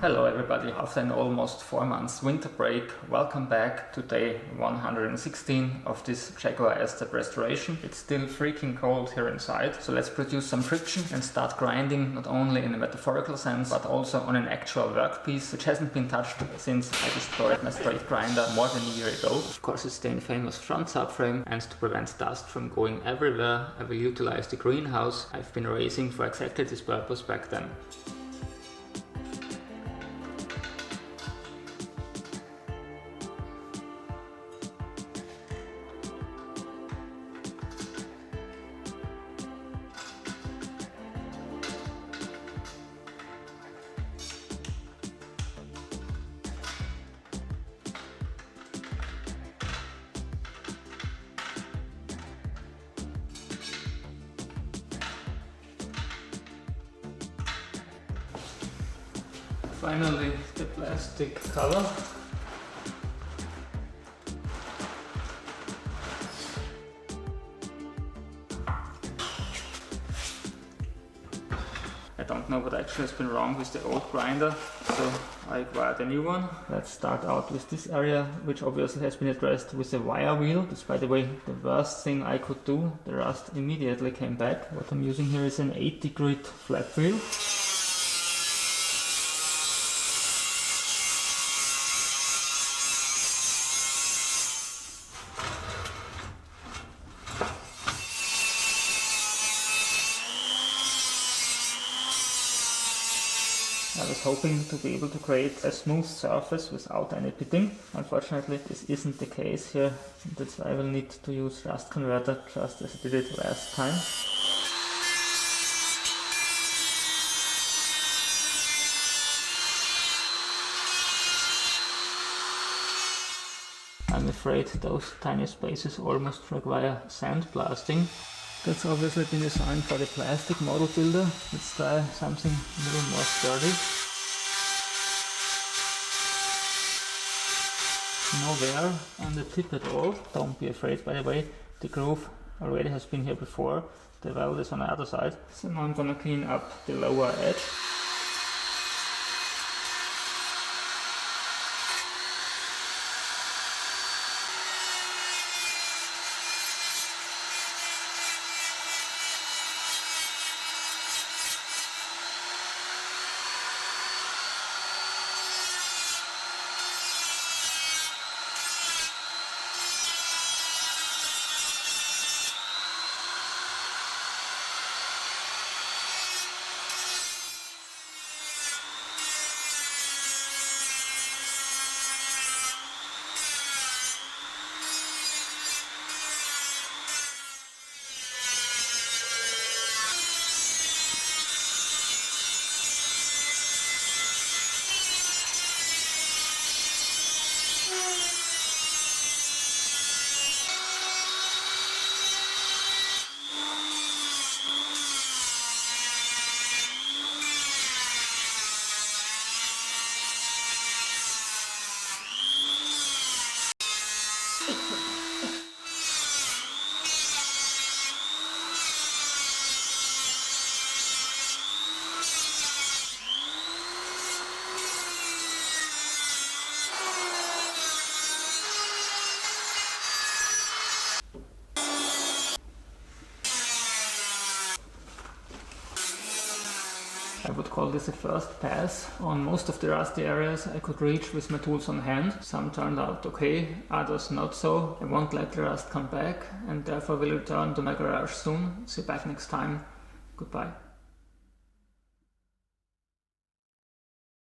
Hello everybody, after an almost 4 months winter break, welcome back to day 116 of this Jaguar S-Step restoration. It's still freaking cold here inside, so let's produce some friction and start grinding, not only in a metaphorical sense but also on an actual workpiece which hasn't been touched since I destroyed my straight grinder more than a year ago. Of course, it's the infamous front subframe, and to prevent dust from going everywhere I will utilize the greenhouse I've been raising for exactly this purpose back then. Finally, the plastic cover. I don't know what actually has been wrong with the old grinder, so I acquired a new one. Let's start out with this area, which obviously has been addressed with a wire wheel. It's, by the way, the worst thing I could do. The rust immediately came back. What I'm using here is an 80 grit flat wheel. I was hoping to be able to create a smooth surface without any pitting. Unfortunately, this isn't the case here. That's why I will need to use rust converter just as I did it last time. I'm afraid those tiny spaces almost require sandblasting. That's obviously been designed for the plastic model builder. Let's try something a little more sturdy. No wear on the tip at all. Don't be afraid, by the way, the groove already has been here before. The weld is on the other side. So now I'm gonna clean up the lower edge. I would call this a first pass. On most of the rusty areas I could reach with my tools on hand. Some turned out okay, others not so. I won't let the rust come back and therefore will return to my garage soon. See you back next time. Goodbye.